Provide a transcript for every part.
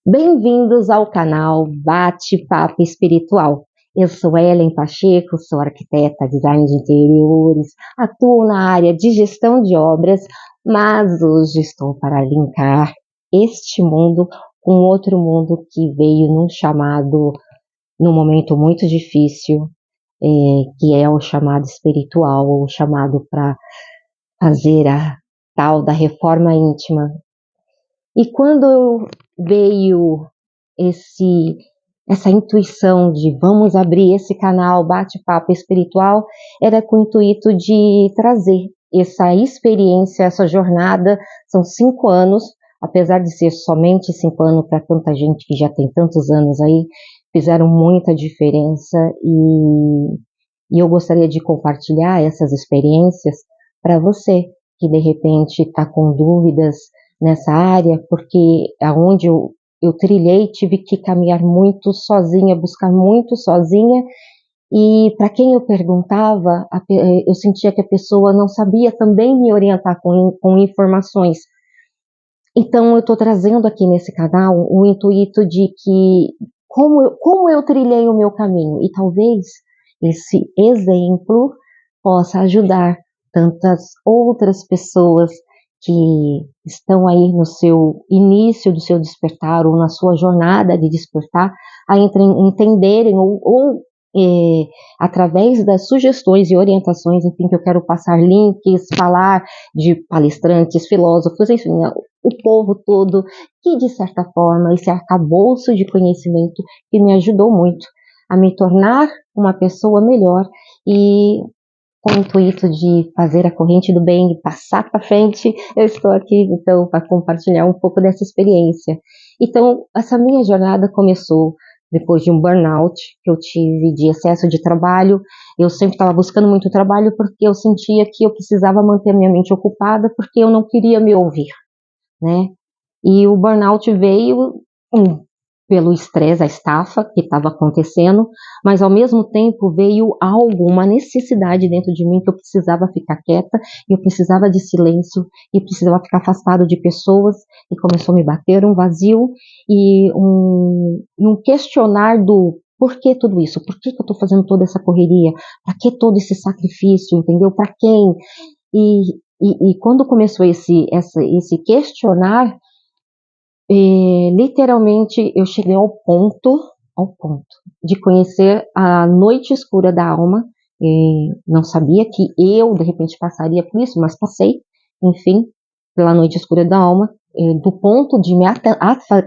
Bem-vindos ao canal Bate-Papo Espiritual. Eu sou Ellen Pacheco, sou arquiteta, design de interiores, atuo na área de gestão de obras, mas hoje estou para linkar este mundo com outro mundo que veio num momento muito difícil, que é o chamado espiritual, ou o chamado para fazer a tal da reforma íntima. E quando veio essa intuição de vamos abrir esse canal Bate-Papo Espiritual, era com o intuito de trazer essa experiência, essa jornada. São 5 anos, apesar de ser somente 5 anos para tanta gente que já tem tantos anos aí, fizeram muita diferença e eu gostaria de compartilhar essas experiências para você que de repente está com dúvidas nessa área, porque aonde eu trilhei, tive que caminhar muito sozinha, buscar muito sozinha, e para quem eu perguntava, eu sentia que a pessoa não sabia também me orientar com informações. Então eu estou trazendo aqui nesse canal o intuito de que como eu trilhei o meu caminho, e talvez esse exemplo possa ajudar tantas outras pessoas que estão aí no seu início do seu despertar ou na sua jornada de despertar, a entenderem ou através das sugestões e orientações, enfim, que eu quero passar links, falar de palestrantes, filósofos, enfim, o povo todo, que de certa forma esse arcabouço de conhecimento que me ajudou muito a me tornar uma pessoa melhor e com o intuito de fazer a corrente do bem e passar para frente, eu estou aqui então para compartilhar um pouco dessa experiência. Então, essa minha jornada começou depois de um burnout que eu tive de excesso de trabalho. Eu sempre estava buscando muito trabalho porque eu sentia que eu precisava manter minha mente ocupada, porque eu não queria me ouvir, né? E o burnout veio pelo estresse, a estafa que estava acontecendo, mas ao mesmo tempo veio uma necessidade dentro de mim que eu precisava ficar quieta, eu precisava de silêncio, e precisava ficar afastado de pessoas, e começou a me bater um vazio e um questionar do por que tudo isso, por que eu estou fazendo toda essa correria, para que todo esse sacrifício, entendeu? Para quem? E quando começou esse questionar, literalmente eu cheguei ao ponto de conhecer a noite escura da alma. Não sabia que eu de repente passaria por isso, mas passei, enfim, pela noite escura da alma, do ponto de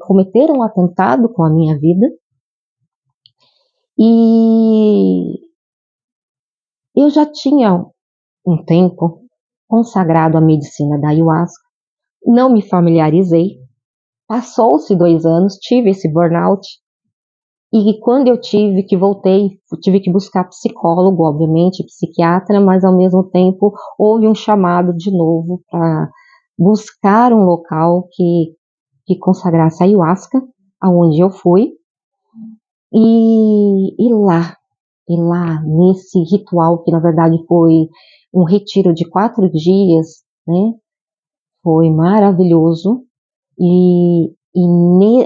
cometer um atentado com a minha vida. E eu já tinha um tempo consagrado à medicina da ayahuasca, não me familiarizei. Passou-se 2 anos, tive esse burnout, e quando eu voltei, tive que buscar psicólogo, obviamente, psiquiatra, mas ao mesmo tempo houve um chamado de novo para buscar um local que consagrasse a ayahuasca, aonde eu fui, e lá, nesse ritual, que na verdade foi um retiro de 4 dias, né, foi maravilhoso.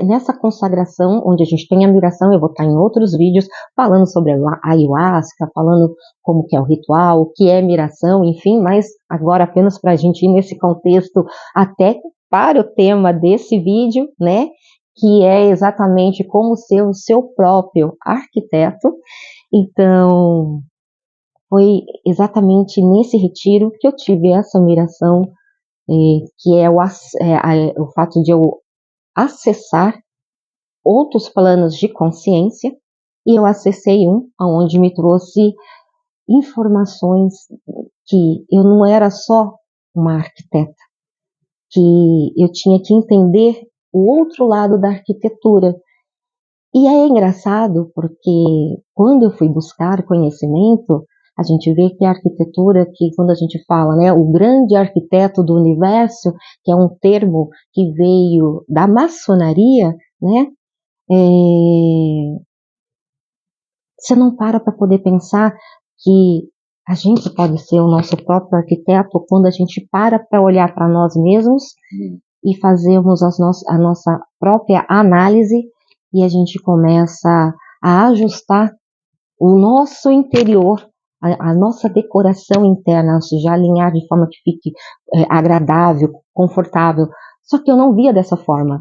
Nessa consagração, onde a gente tem a miração, eu vou estar em outros vídeos falando sobre a ayahuasca, falando como que é o ritual, o que é miração, enfim, mas agora apenas para a gente ir nesse contexto, até para o tema desse vídeo, né, que é exatamente como ser o seu próprio arquiteto. Então, foi exatamente nesse retiro que eu tive essa miração, que é o fato de eu acessar outros planos de consciência, e eu acessei onde me trouxe informações que eu não era só uma arquiteta, que eu tinha que entender o outro lado da arquitetura. E é engraçado porque quando eu fui buscar conhecimento, a gente vê que a arquitetura, que quando a gente fala, né, o grande arquiteto do universo, que é um termo que veio da maçonaria, né, você não para poder pensar que a gente pode ser o nosso próprio arquiteto quando a gente para olhar para nós mesmos e fazemos a nossa própria análise e a gente começa a ajustar o nosso interior, a nossa decoração interna, ou seja, alinhar de forma que fique agradável, confortável. Só que eu não via dessa forma.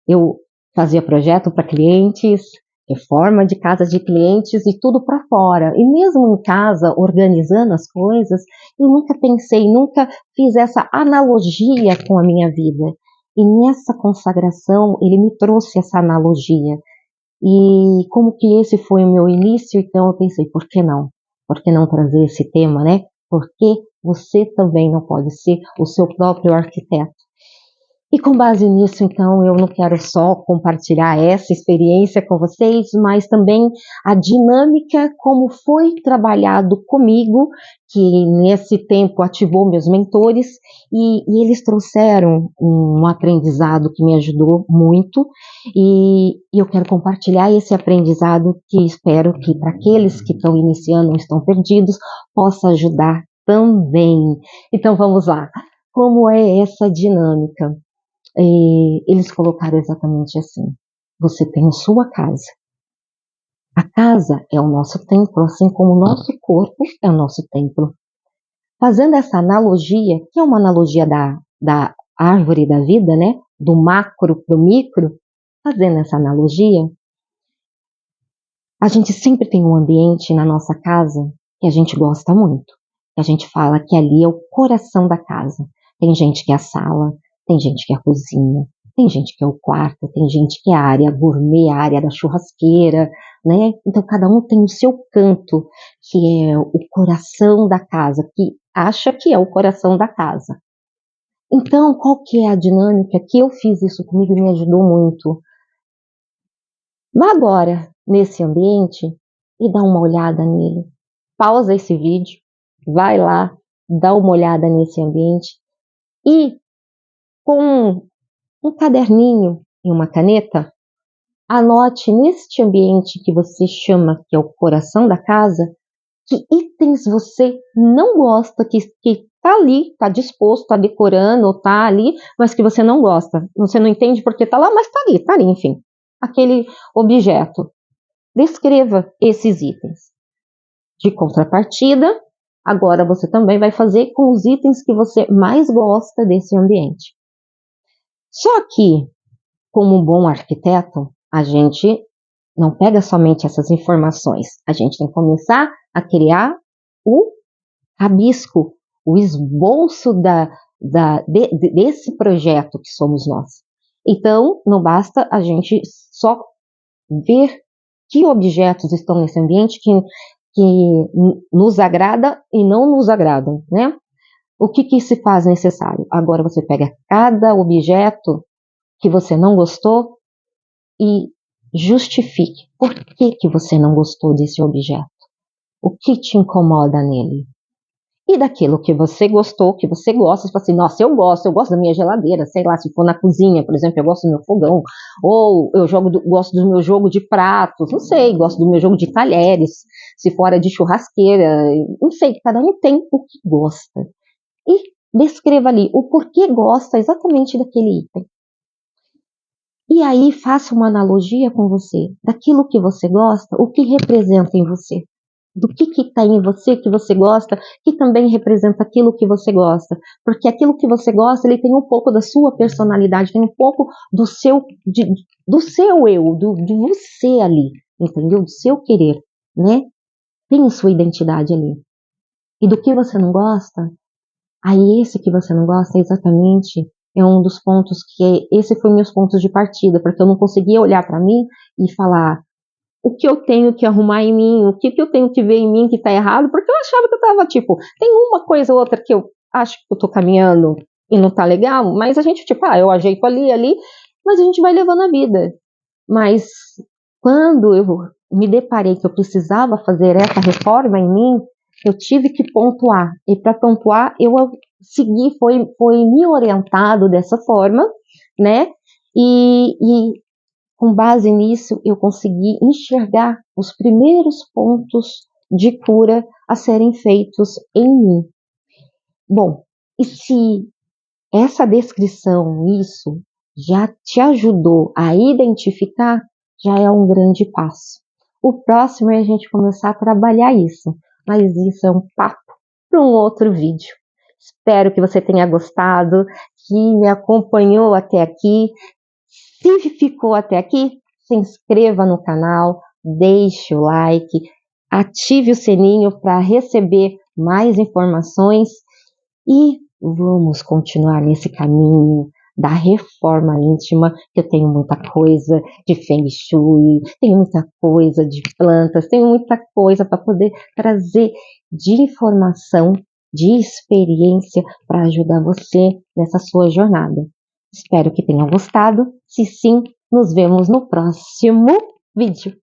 Eu fazia projeto para clientes, reforma de casas de clientes e tudo para fora. E mesmo em casa, organizando as coisas, eu nunca pensei, nunca fiz essa analogia com a minha vida. E nessa consagração, ele me trouxe essa analogia. E como que esse foi o meu início, então eu pensei, por que não? Por que não trazer esse tema, né? Porque você também não pode ser o seu próprio arquiteto. E com base nisso, então, eu não quero só compartilhar essa experiência com vocês, mas também a dinâmica, como foi trabalhado comigo, que nesse tempo ativou meus mentores, e eles trouxeram um aprendizado que me ajudou muito, e eu quero compartilhar esse aprendizado que espero que para aqueles que estão iniciando ou estão perdidos, possa ajudar também. Então vamos lá. Como é essa dinâmica? Eles colocaram exatamente assim: você tem a sua casa. A casa é o nosso templo, assim como o nosso corpo é o nosso templo. Fazendo essa analogia, que é uma analogia da árvore da vida, né? Do macro para o micro, fazendo essa analogia, a gente sempre tem um ambiente na nossa casa que a gente gosta muito. A gente fala que ali é o coração da casa. Tem gente que é a sala, tem gente que é a cozinha, tem gente que é o quarto, tem gente que é a área gourmet, a área da churrasqueira, né? Então cada um tem o seu canto, que é o coração da casa, que acha que é o coração da casa. Então, qual que é a dinâmica que eu fiz isso comigo e me ajudou muito? Vá agora nesse ambiente e dá uma olhada nele. Pausa esse vídeo, vai lá, dá uma olhada nesse ambiente e com um caderninho e uma caneta, anote neste ambiente que você chama que é o coração da casa, que itens você não gosta, que está ali, está disposto, está decorando, está ali, mas que você não gosta. Você não entende porque está lá, mas está ali, enfim. Aquele objeto. Descreva esses itens. De contrapartida, agora você também vai fazer com os itens que você mais gosta desse ambiente. Só que, como um bom arquiteto, a gente não pega somente essas informações. A gente tem que começar a criar o rabisco, o esboço desse projeto que somos nós. Então, não basta a gente só ver que objetos estão nesse ambiente que nos agrada e não nos agradam, né? O que se faz necessário? Agora você pega cada objeto que você não gostou e justifique por que você não gostou desse objeto. O que te incomoda nele? E daquilo que você gostou, que você gosta, você fala assim, nossa, eu gosto da minha geladeira, sei lá, se for na cozinha, por exemplo, eu gosto do meu fogão, ou eu gosto do meu jogo de pratos, não sei, gosto do meu jogo de talheres, se for de churrasqueira, não sei, cada um tem o que gosta. E descreva ali o porquê gosta exatamente daquele item. E aí faça uma analogia com você, daquilo que você gosta, o que representa em você. Do que está em você que você gosta, que também representa aquilo que você gosta. Porque aquilo que você gosta, ele tem um pouco da sua personalidade, tem um pouco do seu, do seu eu, de você ali, entendeu? Do seu querer, né? Tem a sua identidade ali. E do que você não gosta, aí esse que você não gosta exatamente é um dos pontos esse foi meus pontos de partida, porque eu não conseguia olhar para mim e falar o que eu tenho que arrumar em mim, o que eu tenho que ver em mim que está errado, porque eu achava que eu estava, tipo, tem uma coisa ou outra que eu acho que eu estou caminhando e não está legal, mas a gente, tipo, eu ajeito ali, mas a gente vai levando a vida. Mas quando eu me deparei que eu precisava fazer essa reforma em mim, eu tive que pontuar. E para pontuar, eu segui, foi me orientado dessa forma, né? E com base nisso, eu consegui enxergar os primeiros pontos de cura a serem feitos em mim. Bom, e se essa descrição, isso já te ajudou a identificar, já é um grande passo. O próximo é a gente começar a trabalhar isso, mas isso é um papo para um outro vídeo. Espero que você tenha gostado, que me acompanhou até aqui. Se ficou até aqui, se inscreva no canal, deixe o like, ative o sininho para receber mais informações e vamos continuar nesse caminho da reforma íntima, que eu tenho muita coisa de Feng Shui, tenho muita coisa de plantas, tenho muita coisa para poder trazer de informação, de experiência para ajudar você nessa sua jornada. Espero que tenham gostado. Se sim, nos vemos no próximo vídeo.